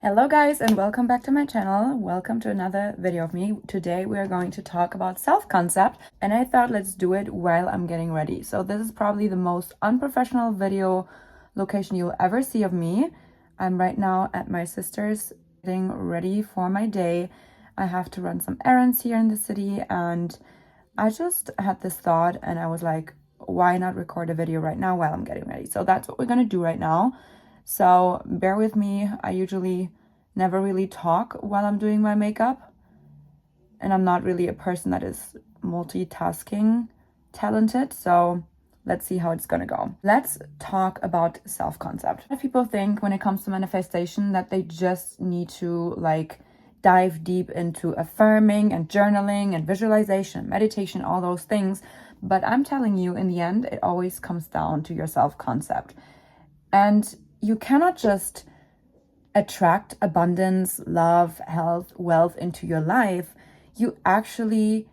Hello guys, and welcome back to my channel. Welcome to another video of me. Today we are going to talk about self-concept, and I thought let's do it while I'm getting ready. So this is probably the most unprofessional video location you'll ever see of me. I'm right now at my sister's getting ready for my day. I have to run some errands here in the city, and I just had this thought and I was like, why not record a video right now while I'm getting ready? So that's what we're gonna do right now. So bear with me. I usually never really talk while I'm doing my makeup, and I'm not really a person that is multitasking talented. So let's see how it's gonna go. Let's talk about self-concept. A lot of people think when it comes to manifestation that they just need to dive deep into affirming and journaling and visualization, meditation, all those things. But I'm telling you, in the end, it always comes down to your self-concept. And you cannot just attract abundance, love, health, wealth into your life. You actually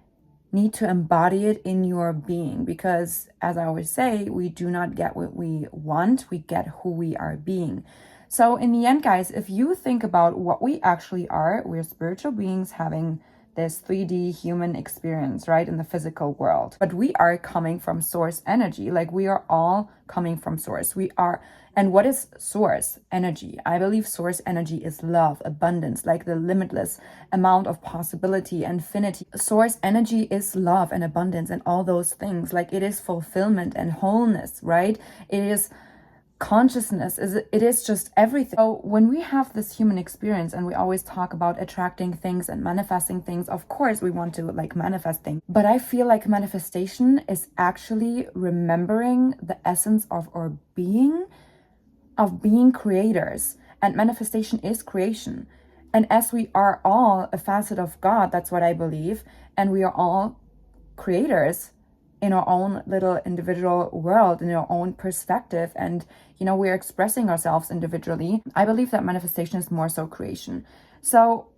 need to embody it in your being, because as I always say, we do not get what we want, we get who we are being. So in the end, guys, if you think about what we actually are, we're spiritual beings having this 3D human experience, right, in the physical world. But we are coming from source energy. Like, we are all coming from source. We are. And what is source energy? I believe source energy is love, abundance, like the limitless amount of possibility, infinity. Source energy is love and abundance and all those things. Like, it is fulfillment and wholeness, right? It is consciousness, it is just everything. So when we have this human experience and we always talk about attracting things and manifesting things, of course we want to manifest things, but I feel like manifestation is actually remembering the essence of our being, of being creators. And manifestation is creation, and as we are all a facet of God, that's what I believe, and we are all creators in our own little individual world, in our own perspective, and we're expressing ourselves individually. I believe that manifestation is more so creation. So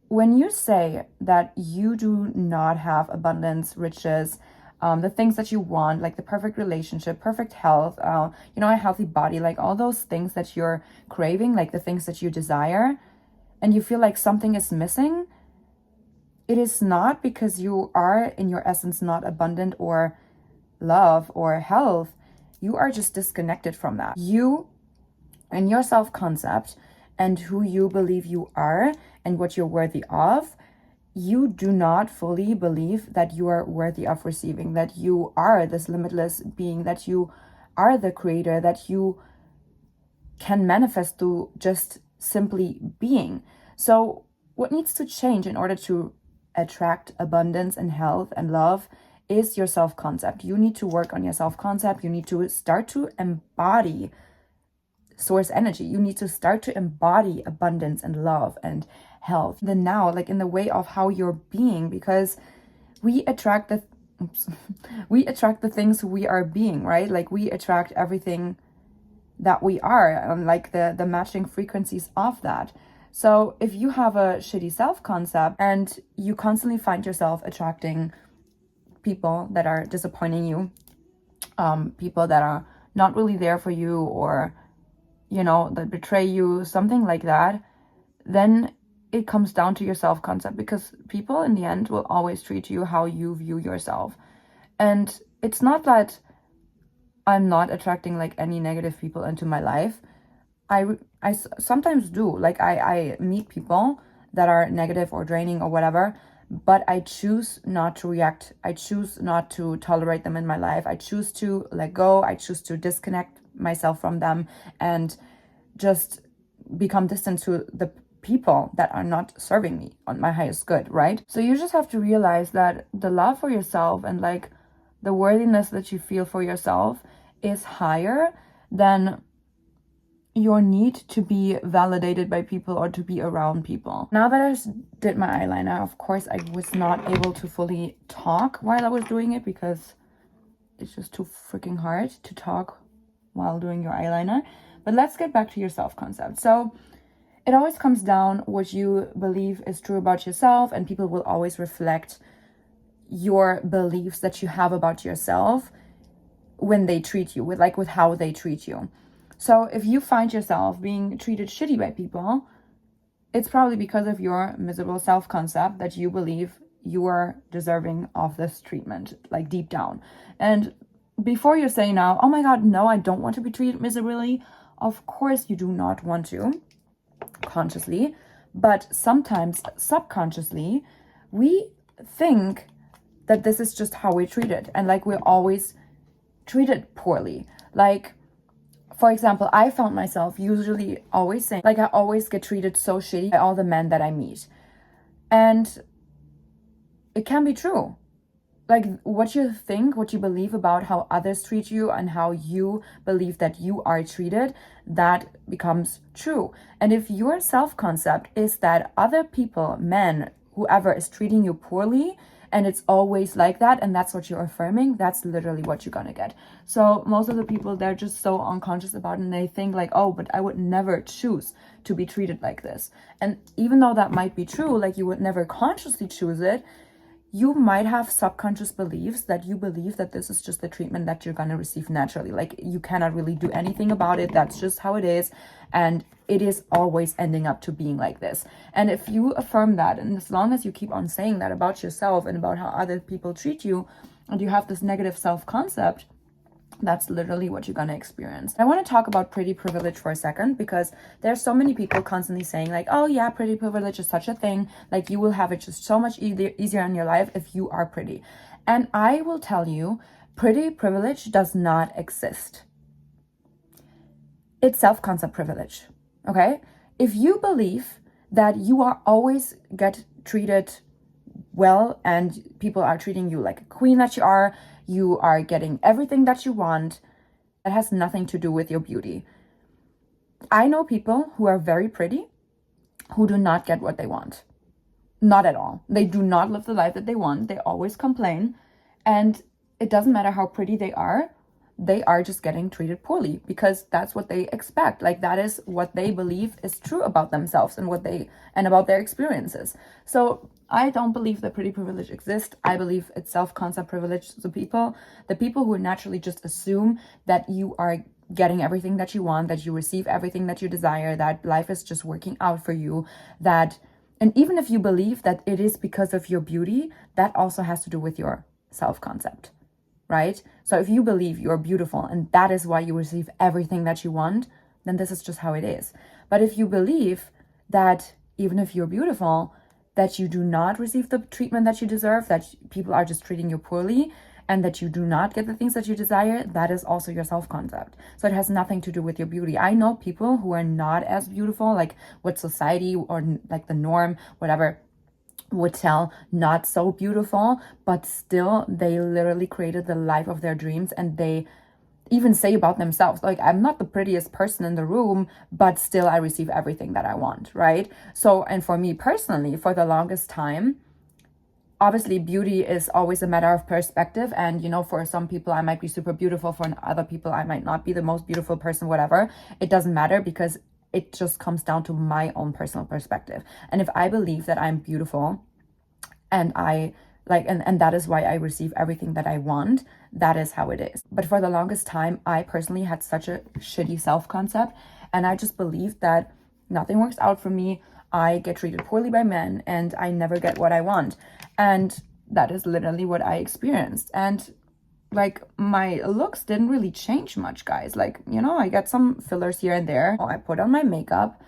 when you say that you do not have abundance, riches, the things that you want, like the perfect relationship, perfect health, a healthy body, like all those things that you're craving, like the things that you desire, and you feel like something is missing, it is not because you are in your essence not abundant or love or health. You are just disconnected from that. You and your self-concept and who you believe you are and what you're worthy of, you do not fully believe that you are worthy of receiving, that you are this limitless being, that you are the creator, that you can manifest through just simply being. So what needs to change in order to attract abundance and health and love is your self-concept. You need to work on your self-concept. You need to start to embody source energy. You need to start to embody abundance and love and health. The now, like in the way of how you're being, because we attract the things we are being, right? Like, we attract everything that we are, and like the matching frequencies of that. So if you have a shitty self-concept and you constantly find yourself attracting people that are disappointing you, people that are not really there for you, or that betray you, something like that, then it comes down to your self-concept, because people in the end will always treat you how you view yourself. And it's not that I'm not attracting any negative people into my life. I sometimes do. I meet people that are negative or draining or whatever, but I choose not to react. I choose not to tolerate them in my life. I choose to let go. I choose to disconnect myself from them and just become distant to the people that are not serving me on my highest good, right? So you just have to realize that the love for yourself and the worthiness that you feel for yourself is higher than your need to be validated by people or to be around people. Now that I did my eyeliner, of course, I was not able to fully talk while I was doing it, because it's just too freaking hard to talk while doing your eyeliner. But let's get back to your self-concept. So it always comes down what you believe is true about yourself, and people will always reflect your beliefs that you have about yourself when they treat you, with how they treat you. So if you find yourself being treated shitty by people, it's probably because of your miserable self-concept that you believe you are deserving of this treatment, like deep down. And before you say now, oh my God, no, I don't want to be treated miserably. Of course you do not want to, consciously, but sometimes subconsciously, we think that this is just how we're treated, and like we're always treated poorly. Like, for example, I found myself usually always saying, like, I always get treated so shitty by all the men that I meet. And it can be true. Like, what you think, what you believe about how others treat you and how you believe that you are treated, that becomes true. And if your self-concept is that other people, men, whoever is treating you poorly, and it's always like that, and that's what you're affirming, that's literally what you're gonna get. So most of the people, they're just so unconscious about it, and they think like, oh, but I would never choose to be treated like this. And even though that might be true, like you would never consciously choose it, you might have subconscious beliefs that you believe that this is just the treatment that you're going to receive naturally. Like, you cannot really do anything about it. That's just how it is. And it is always ending up to being like this. And if you affirm that, and as long as you keep on saying that about yourself and about how other people treat you, and you have this negative self-concept, that's literally what you're going to experience. I want to talk about pretty privilege for a second, because there's so many people constantly saying like, oh yeah, pretty privilege is such a thing. Like, you will have it just so much easier in your life if you are pretty. And I will tell you, pretty privilege does not exist. It's self-concept privilege, okay? If you believe that you are always get treated well and people are treating you like a queen that you are getting everything that you want, that has nothing to do with your beauty. I know people who are very pretty who do not get what they want. Not at all. They do not live the life that they want. They always complain. And it doesn't matter how pretty they are just getting treated poorly, because that's what they expect. Like, that is what they believe is true about themselves and about their experiences. So I don't believe that pretty privilege exists. I believe it's self-concept privilege. The people who naturally just assume that you are getting everything that you want, that you receive everything that you desire, that life is just working out for you, and even if you believe that it is because of your beauty, that also has to do with your self-concept, right? So if you believe you're beautiful and that is why you receive everything that you want, then this is just how it is. But if you believe that even if you're beautiful, that you do not receive the treatment that you deserve, that people are just treating you poorly, and that you do not get the things that you desire, that is also your self-concept. So it has nothing to do with your beauty. I know people who are not as beautiful, like what society or like the norm, whatever, would tell not so beautiful, but still they literally created the life of their dreams. And they even say about themselves, like, I'm not the prettiest person in the room, but still I receive everything that I want, right? So, and for me personally, for the longest time, obviously beauty is always a matter of perspective. And, you know, for some people I might be super beautiful, for other people I might not be the most beautiful person, whatever. It doesn't matter, because it just comes down to my own personal perspective. And if I believe that I'm beautiful and and that is why I receive everything that I want, that is how it is. But for the longest time, I personally had such a shitty self-concept, and I just believed that nothing works out for me. I get treated poorly by men and I never get what I want. And that is literally what I experienced. And like, my looks didn't really change much, guys. Like, you know, I got some fillers here and there. I put on my makeup,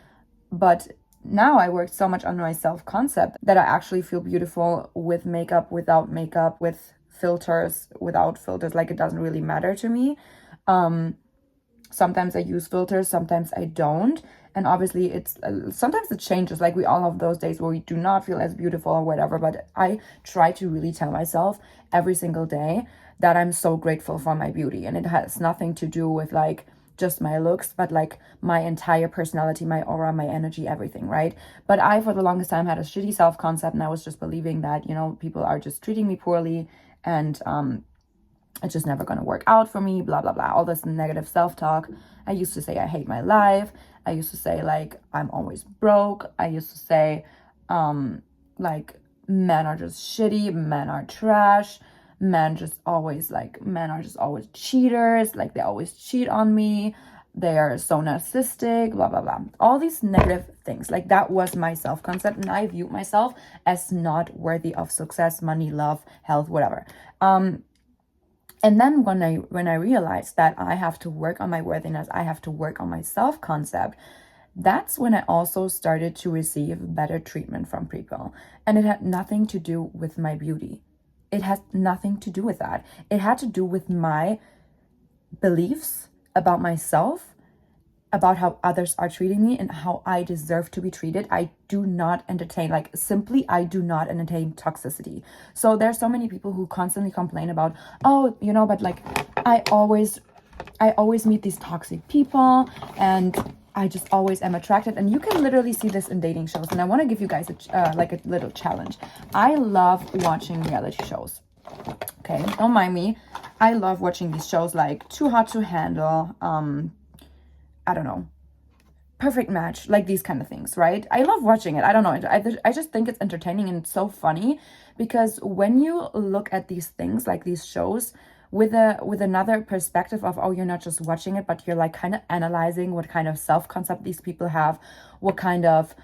but now I worked so much on my self-concept that I actually feel beautiful with makeup, without makeup, with filters, without filters. Like, it doesn't really matter to me. Sometimes I use filters, sometimes I don't. And obviously it's sometimes it changes. Like, we all have those days where we do not feel as beautiful or whatever, but I try to really tell myself every single day that I'm so grateful for my beauty. And it has nothing to do with like just my looks, but like my entire personality, my aura, my energy, everything, right? But I, for the longest time, had a shitty self-concept, and I was just believing that, you know, people are just treating me poorly, and it's just never going to work out for me, blah, blah, blah, all this negative self-talk. I used to say I hate my life. I used to say, like, I'm always broke. I used to say, like, men are just shitty, men are trash, men are just always cheaters, like, they always cheat on me. they are so narcissistic, blah, blah, blah. All these negative things. Like, that was my self-concept, and I viewed myself as not worthy of success, money, love, health, whatever. And then when I realized that I have to work on my worthiness, I have to work on my self-concept, that's when I also started to receive better treatment from people. And it had nothing to do with my beauty. It has nothing to do with that. It had to do with my beliefs about myself, about how others are treating me and how I deserve to be treated. I do not entertain, like, simply, I do not entertain toxicity. So there's so many people who constantly complain about, oh, you know, but like, I always meet these toxic people and I just always am attracted. And you can literally see this in dating shows. And I want to give you guys like a little challenge. I love watching reality shows. Okay, don't mind me. I love watching these shows like Too Hot to Handle, I don't know, Perfect Match, like these kind of things, right? I love watching it. I don't know. I just think it's entertaining and it's so funny, because when you look at these things, like these shows, with another perspective of, oh, you're not just watching it, but you're like kind of analyzing what kind of self-concept these people have, what kind of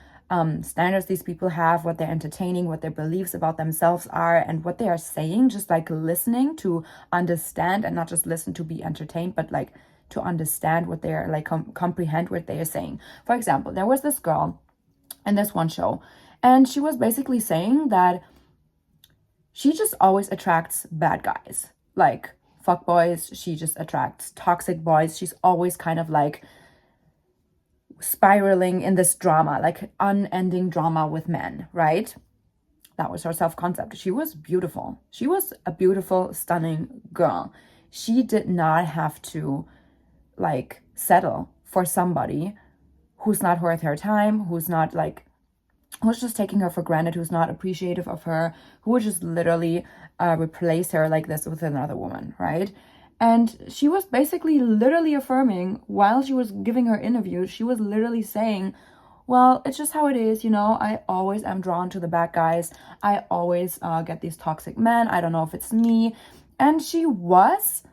standards these people have, what they're entertaining, what their beliefs about themselves are, and what they are saying, just like listening to understand, and not just listen to be entertained, but like to understand what they're like, comprehend what they are saying. For example, there was this girl in this one show, and she was basically saying that she just always attracts bad guys, like fuck boys. She just attracts toxic boys. She's always kind of like spiraling in this drama, like unending drama with men, right? That was her self-concept. She was beautiful. She was a beautiful, stunning girl. She did not have to like settle for somebody who's not worth her time, who's just taking her for granted, who's not appreciative of her, who would just literally replace her like this with another woman, right? And she was basically literally affirming, while she was giving her interview, she was literally saying, well, it's just how it is, you know, I always am drawn to the bad guys. I always get these toxic men. I don't know if it's me. And she was,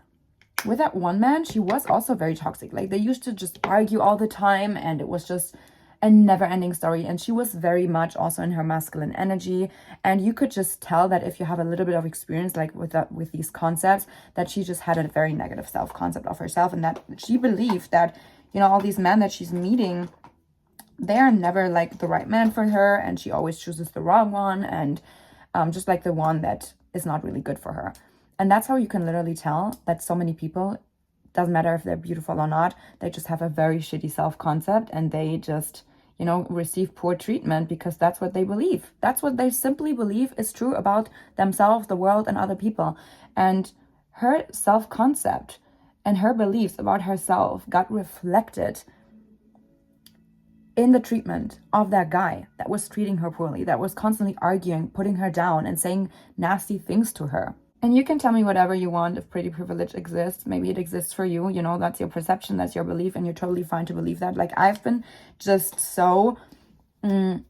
with that one man, she was also very toxic. Like, they used to just argue all the time, and it was just a never-ending story. And she was very much also in her masculine energy, and you could just tell that if you have a little bit of experience like with these concepts, that she just had a very negative self-concept of herself, and that she believed that, you know, all these men that she's meeting, they are never like the right man for her, and she always chooses the wrong one, and just like the one that is not really good for her. And that's how you can literally tell that so many people, doesn't matter if they're beautiful or not, they just have a very shitty self-concept, and they just, you know, receive poor treatment because that's what they believe. That's what they simply believe is true about themselves, the world, and other people. And her self-concept and her beliefs about herself got reflected in the treatment of that guy that was treating her poorly, that was constantly arguing, putting her down, and saying nasty things to her. And you can tell me whatever you want if pretty privilege exists. Maybe it exists for you, you know, that's your perception, that's your belief, and you're totally fine to believe that. Like, I've been just so, I'm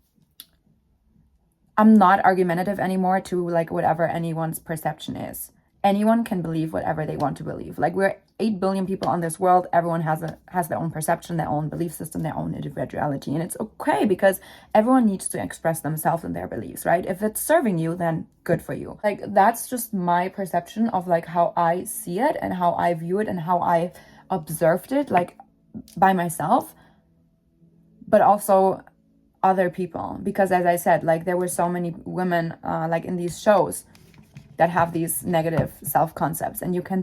not argumentative anymore to like whatever anyone's perception is. Anyone can believe whatever they want to believe. Like, we're 8 billion people on this world. Everyone has their own perception, their own belief system, their own individuality. And it's okay, because everyone needs to express themselves and their beliefs, right? If it's serving you, then good for you. Like, that's just my perception of like how I see it and how I view it and how I observed it, like by myself, but also other people. Because as I said, like, there were so many women like in these shows that have these negative self-concepts, and you can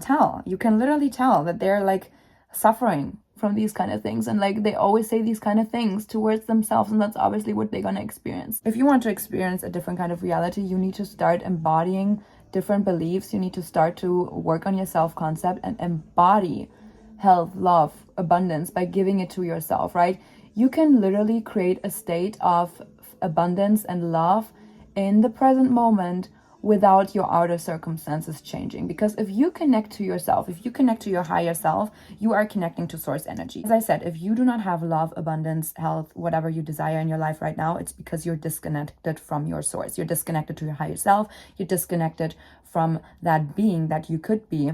literally tell that they're like suffering from these kind of things, and like they always say these kind of things towards themselves, and that's obviously what they're gonna experience. If you want to experience a different kind of reality, you need to start embodying different beliefs. You need to start to work on your self-concept and embody health, love, abundance by giving it to yourself, right? You can literally create a state of abundance and love in the present moment without your outer circumstances changing. Because if you connect to yourself, if you connect to your higher self, you are connecting to source energy. As I said, if you do not have love, abundance, health, whatever you desire in your life right now, it's because you're disconnected from your source. You're disconnected to your higher self. You're disconnected from that being that you could be.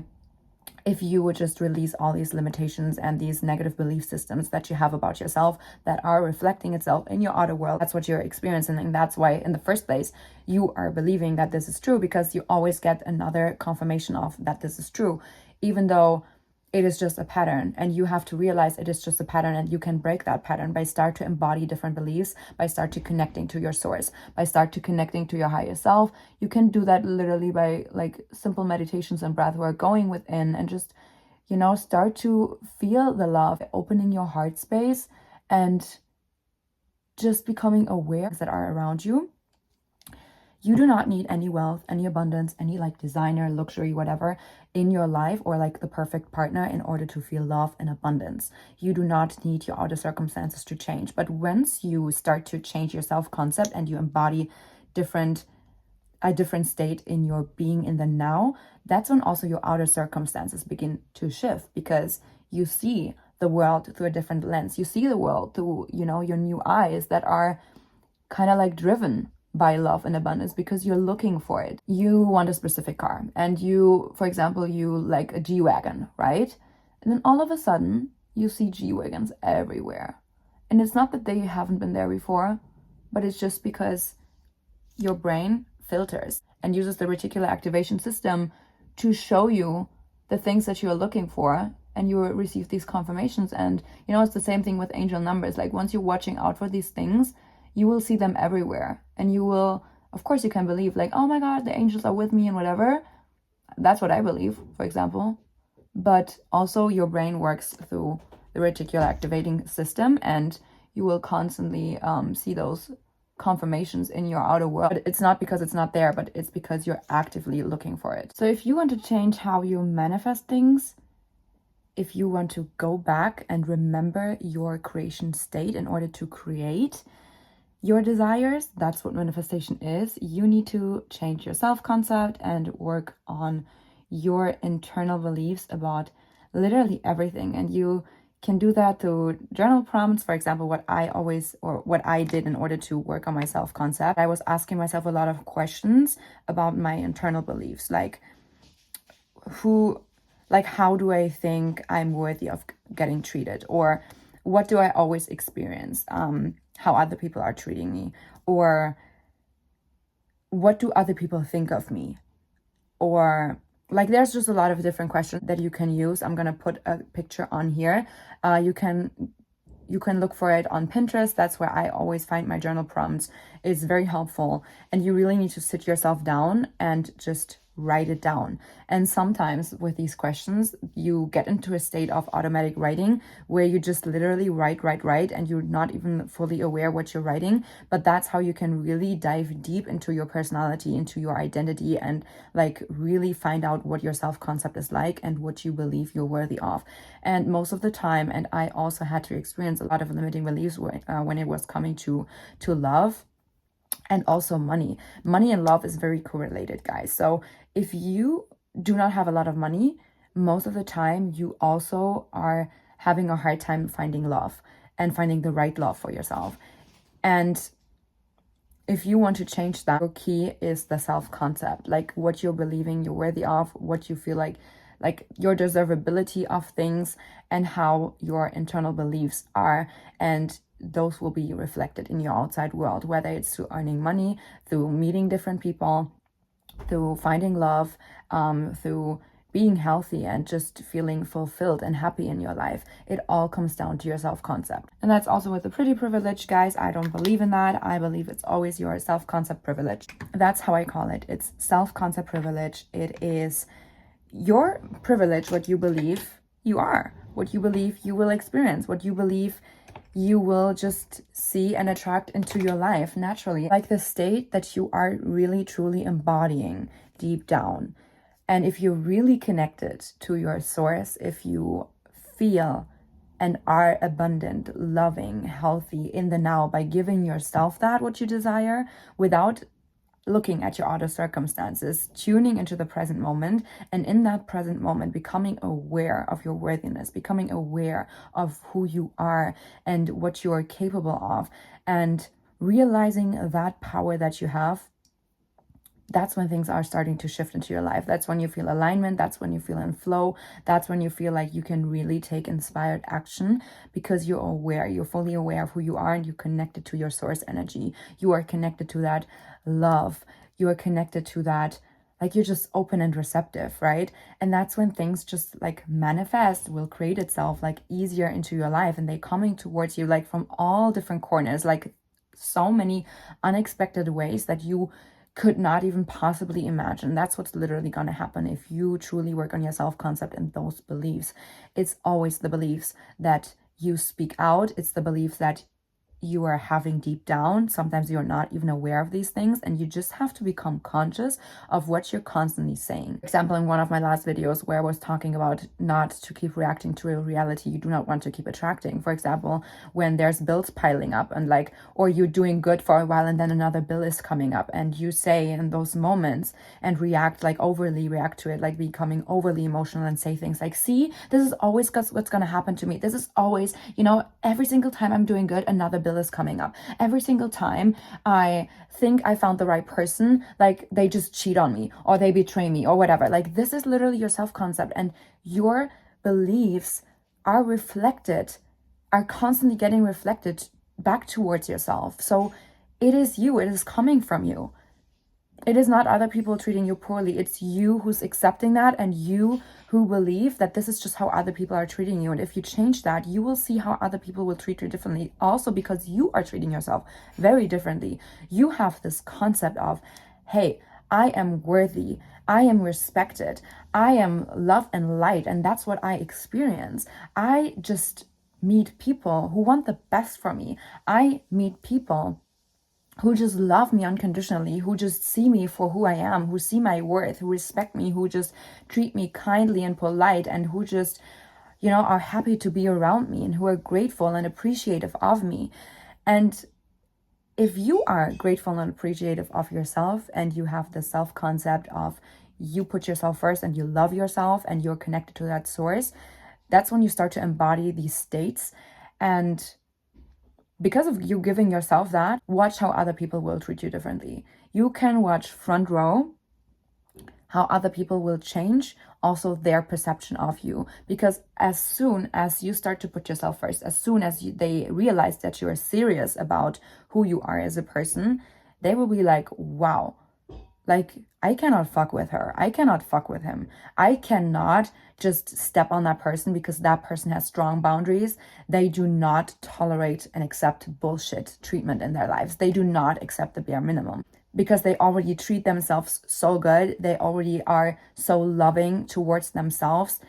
if you would just release all these limitations and these negative belief systems that you have about yourself that are reflecting itself in your outer world. That's what you're experiencing, and that's why in the first place you are believing that this is true, because you always get another confirmation of that this is true, even though it is just a pattern. And you have to realize it is just a pattern, and you can break that pattern by start to embody different beliefs, by start to connecting to your source, by start to connecting to your higher self. You can do that literally by like simple meditations and breath work, going within and just, you know, start to feel the love, opening your heart space and just becoming aware that are around you. You do not need any wealth, any abundance, any like designer, luxury, whatever in your life, or like the perfect partner in order to feel love and abundance. You do not need your outer circumstances to change. But once you start to change your self-concept and you embody a different state in your being in the now, that's when also your outer circumstances begin to shift, because you see the world through a different lens. You see the world through, you know, your new eyes that are kind of like driven by love and abundance, because you're looking for it. You want a specific car, and you, for example, you like a G-Wagon, right? And then all of a sudden you see G-Wagons everywhere. And it's not that they haven't been there before, but it's just because your brain filters and uses the reticular activation system to show you the things that you are looking for, and you receive these confirmations. And you know, it's the same thing with angel numbers. Like once you're watching out for these things, you will see them everywhere, and you will, of course, you can believe like, oh my God, the angels are with me and whatever. That's what I believe, for example. But also your brain works through the reticular activating system, and you will constantly see those confirmations in your outer world. But it's not because it's not there, but it's because you're actively looking for it. So if you want to change how you manifest things, if you want to go back and remember your creation state in order to create your desires, that's what manifestation is. You need to change your self-concept and work on your internal beliefs about literally everything. And you can do that through journal prompts. For example, what I did in order to work on my self-concept, I was asking myself a lot of questions about my internal beliefs, like how do I think I'm worthy of getting treated, or what do I always experience, how other people are treating me, or what do other people think of me, or like there's just a lot of different questions that you can use. I'm gonna put a picture on here. You can look for it on Pinterest. That's where I always find my journal prompts. It's very helpful, and you really need to sit yourself down and just write it down. And sometimes with these questions, you get into a state of automatic writing where you just literally write, and you're not even fully aware what you're writing. But that's how you can really dive deep into your personality, into your identity, and like really find out what your self-concept is like and what you believe you're worthy of. And most of the time, and I also had to experience a lot of limiting beliefs when it was coming to love. And also money and love is very correlated, guys. So if you do not have a lot of money, most of the time you also are having a hard time finding love and finding the right love for yourself. And if you want to change that, your key is the self-concept, like what you're believing you're worthy of, what you feel like your deservability of things, and how your internal beliefs are. And those will be reflected in your outside world, whether it's through earning money, through meeting different people, through finding love, through being healthy and just feeling fulfilled and happy in your life. It all comes down to your self-concept. And that's also with the pretty privilege, guys. I don't believe in that. I believe it's always your self-concept privilege. That's how I call it. It's self-concept privilege. It is your privilege, what you believe you are, what you believe you will experience, what you believe you will just see and attract into your life naturally, like the state that you are really truly embodying deep down. And if you're really connected to your source, if you feel and are abundant, loving, healthy in the now by giving yourself that what you desire without looking at your outer circumstances, tuning into the present moment, and in that present moment becoming aware of your worthiness, becoming aware of who you are and what you are capable of, and realizing that power that you have, that's when things are starting to shift into your life. That's when you feel alignment. That's when you feel in flow. That's when you feel like you can really take inspired action because you're aware, you're fully aware of who you are, and you're connected to your source energy. You are connected to that love. You are connected to that, like you're just open and receptive, right? And that's when things just like manifest, will create itself like easier into your life, and they coming towards you like from all different corners, like so many unexpected ways that you could not even possibly imagine. That's what's literally going to happen if you truly work on your self-concept and those beliefs. It's always the beliefs that you speak out. It's the beliefs that you are having deep down. Sometimes you're not even aware of these things, and you just have to become conscious of what you're constantly saying. For example, in one of my last videos where I was talking about not to keep reacting to a reality you do not want to keep attracting. For example, when there's bills piling up and like, or you're doing good for a while and then another bill is coming up, and you say in those moments and react, like overly react to it, like becoming overly emotional and say things like, see, this is always what's going to happen to me. This is always, every single time I'm doing good, another bill is coming up. Every single time I think I found the right person, like they just cheat on me or they betray me or whatever. Like this is literally your self-concept, and your beliefs are constantly getting reflected back towards yourself. So it is you, it is coming from you. It is not other people treating you poorly. It's you who's accepting that, and you who believe that this is just how other people are treating you. And if you change that, you will see how other people will treat you differently. Also because you are treating yourself very differently. You have this concept of, hey, I am worthy. I am respected. I am love and light. And that's what I experience. I just meet people who want the best for me. I meet people who just love me unconditionally, who just see me for who I am, who see my worth, who respect me, who just treat me kindly and polite, and who just, are happy to be around me, and who are grateful and appreciative of me. And if you are grateful and appreciative of yourself, and you have the self-concept of you put yourself first and you love yourself and you're connected to that source, that's when you start to embody these states. And because of you giving yourself that, watch how other people will treat you differently. You can watch front row how other people will change also their perception of you. Because as soon as you start to put yourself first, as soon as they realize that you are serious about who you are as a person, they will be like, wow, like, I cannot fuck with her. I cannot fuck with him. I cannot just step on that person because that person has strong boundaries. They do not tolerate and accept bullshit treatment in their lives. They do not accept the bare minimum because they already treat themselves so good. They already are so loving towards themselves.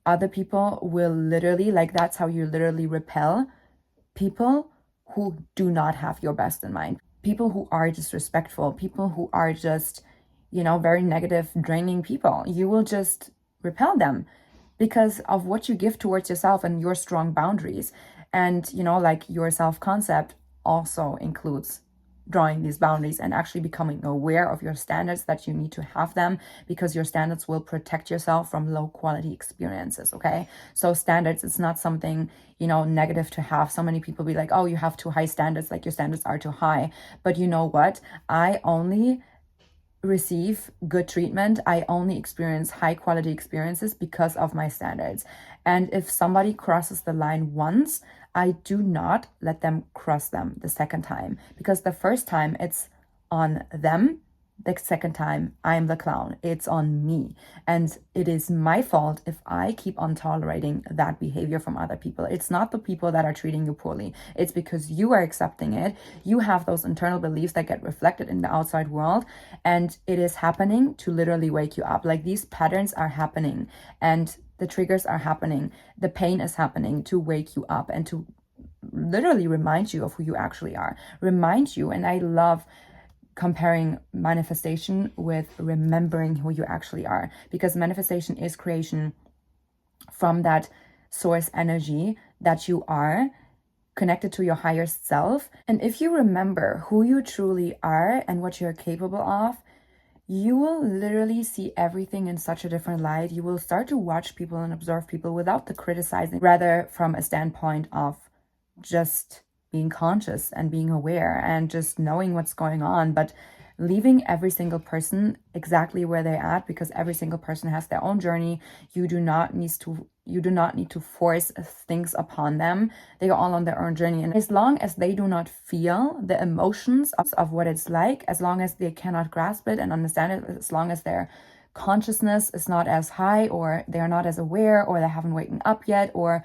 Other people will literally, like, that's how you literally repel people who do not have your best in mind. People who are disrespectful, people who are just, very negative, draining people. You will just repel them because of what you give towards yourself and your strong boundaries. And, like your self-concept also includes drawing these boundaries and actually becoming aware of your standards, that you need to have them because your standards will protect yourself from low quality experiences. Okay. So standards, it's not something, negative to have. So many people be like, oh, you have too high standards, like your standards are too high. But you know what? I only receive good treatment. I only experience high quality experiences because of my standards. And if somebody crosses the line once, I do not let them cross them the second time, because the first time it's on them. The second time, I'm the clown. It's on me. And it is my fault if I keep on tolerating that behavior from other people. It's not the people that are treating you poorly. It's because you are accepting it. You have those internal beliefs that get reflected in the outside world. And it is happening to literally wake you up. Like, these patterns are happening and the triggers are happening. The pain is happening to wake you up and to literally remind you of who you actually are. Remind you. And I love comparing manifestation with remembering who you actually are, because manifestation is creation from that source energy that you are connected to your higher self. And if you remember who you truly are and what you're capable of, you will literally see everything in such a different light. You will start to watch people and observe people without the criticizing, rather from a standpoint of just being conscious and being aware and just knowing what's going on. But leaving every single person exactly where they're at, because every single person has their own journey. You do not need to force things upon them. They are all on their own journey. And as long as they do not feel the emotions of what it's like, as long as they cannot grasp it and understand it, as long as their consciousness is not as high, or they're not as aware, or they haven't waken up yet, or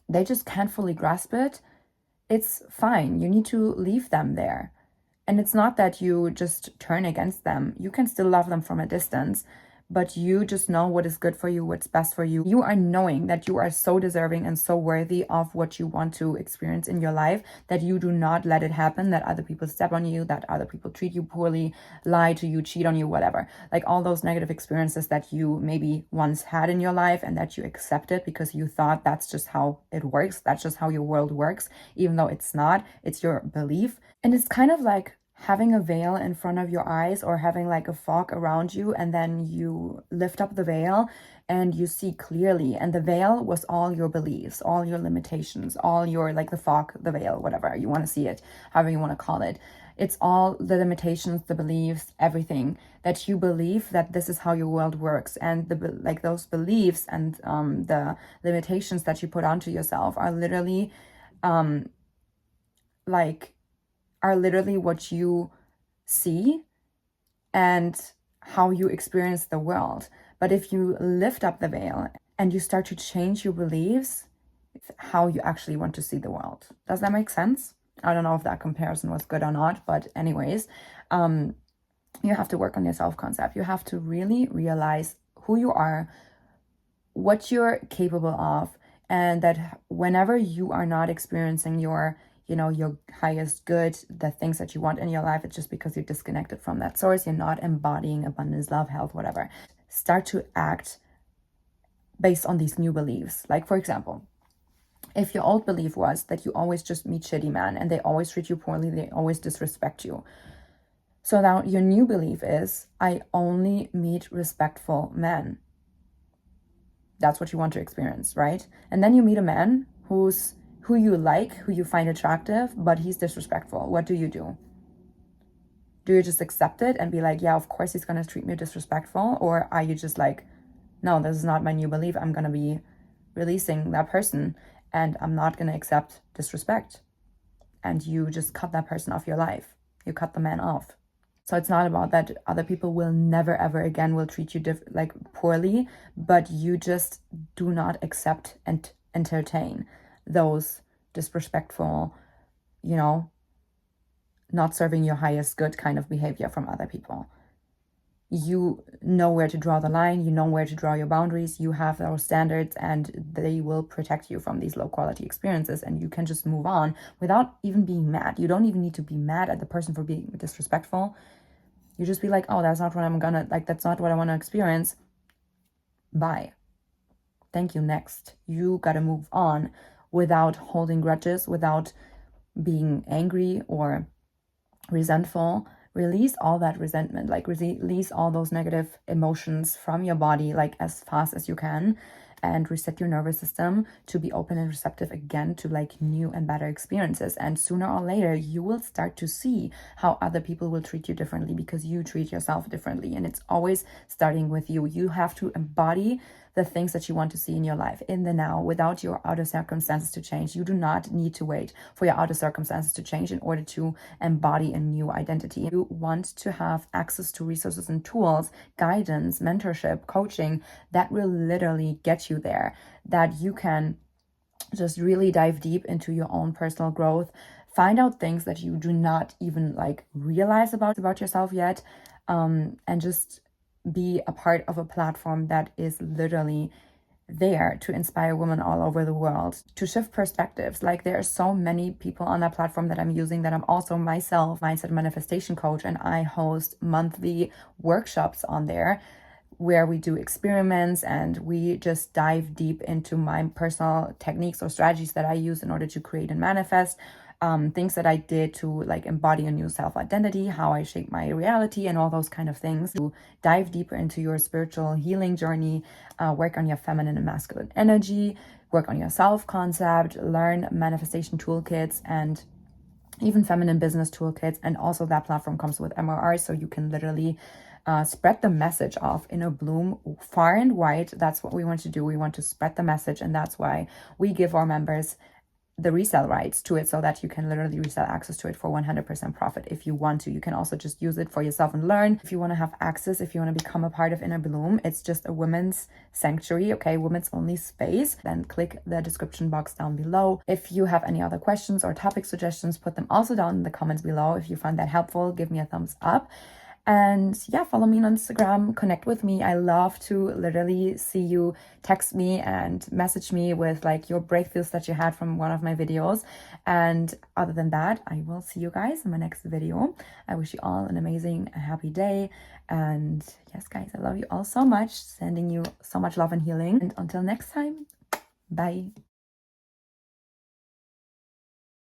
they just can't fully grasp it, it's fine. You need to leave them there. And it's not that you just turn against them. You can still love them from a distance, but you just know what is good for you, what's best for you. You are knowing that you are so deserving and so worthy of what you want to experience in your life, that you do not let it happen, that other people step on you, that other people treat you poorly, lie to you, cheat on you, whatever. Like all those negative experiences that you maybe once had in your life and that you accepted because you thought that's just how it works. That's just how your world works, even though it's not. It's your belief. And it's kind of like having a veil in front of your eyes, or having like a fog around you, and then you lift up the veil and you see clearly. And the veil was all your beliefs, all your limitations, all your, like the fog, the veil, whatever you want to see it, however you want to call it. It's all the limitations, the beliefs, everything that you believe that this is how your world works. And like those beliefs and the limitations that you put onto yourself are literally what you see and how you experience the world. But if you lift up the veil and you start to change your beliefs, how you actually want to see the world. Does that make sense? I don't know if that comparison was good or not, but anyways, you have to work on your self-concept. You have to really realize who you are, what you're capable of, and that whenever you are not experiencing your highest good, the things that you want in your life, it's just because you're disconnected from that source. You're not embodying abundance, love, health, whatever. Start to act based on these new beliefs. Like, for example, if your old belief was that you always just meet shitty men and they always treat you poorly, they always disrespect you. So now your new belief is, I only meet respectful men. That's what you want to experience, right? And then you meet a man who you like, who you find attractive, but he's disrespectful. What do? Do you just accept it and be like, yeah, of course he's going to treat me disrespectful? Or are you just like, no, this is not my new belief. I'm going to be releasing that person and I'm not going to accept disrespect. And you just cut that person off your life. You cut the man off. So it's not about that other people will never, ever again will treat you poorly, but you just do not accept and entertain those disrespectful, not serving your highest good kind of behavior from other people. You know where to draw the line, you know where to draw your boundaries, you have those standards, and they will protect you from these low quality experiences, and you can just move on without even being mad. You don't even need to be mad at the person for being disrespectful. You just be like, oh, that's not what that's not what I want to experience. Bye. Thank you, next. You gotta move on without holding grudges, without being angry or resentful. Release all that resentment, release all those negative emotions from your body, as fast as you can, and reset your nervous system to be open and receptive again to new and better experiences. And sooner or later, you will start to see how other people will treat you differently because you treat yourself differently. And it's always starting with you. You have to embody the things that you want to see in your life in the now, without your outer circumstances to change. You do not need to wait for your outer circumstances to change in order to embody a new identity. You want to have access to resources and tools, guidance, mentorship, coaching that will literally get you there, that you can just really dive deep into your own personal growth, find out things that you do not even realize about yourself yet, and just be a part of a platform that is literally there to inspire women all over the world to shift perspectives. There are so many people on that platform that I'm using, that I'm also myself mindset manifestation coach, and I host monthly workshops on there where we do experiments and we just dive deep into my personal techniques or strategies that I use in order to create and manifest. Things that I did to embody a new self-identity, how I shape my reality, and all those kind of things. To dive deeper into your spiritual healing journey, work on your feminine and masculine energy, work on your self-concept, learn manifestation toolkits, and even feminine business toolkits. And also that platform comes with MRR, so you can literally spread the message of Inner Bloom far and wide. That's what we want to do. We want to spread the message, and that's why we give our members the resale rights to it, so that you can literally resell access to it for 100% profit if you want to. You can also just use it for yourself and learn. If you want to have access, if you want to become a part of Inner Bloom, it's just a women's sanctuary, okay, women's only space. Then click the description box down below. If you have any other questions or topic suggestions, put them also down in the comments below. If you find that helpful, give me a thumbs up. And yeah, follow me on Instagram, connect with me. I love to literally see you, text me and message me with like your breakthroughs that you had from one of my videos. And other than that, I will see you guys in my next video. I wish you all an amazing, happy day. And yes, guys, I love you all so much, sending you so much love and healing. And until next time, bye.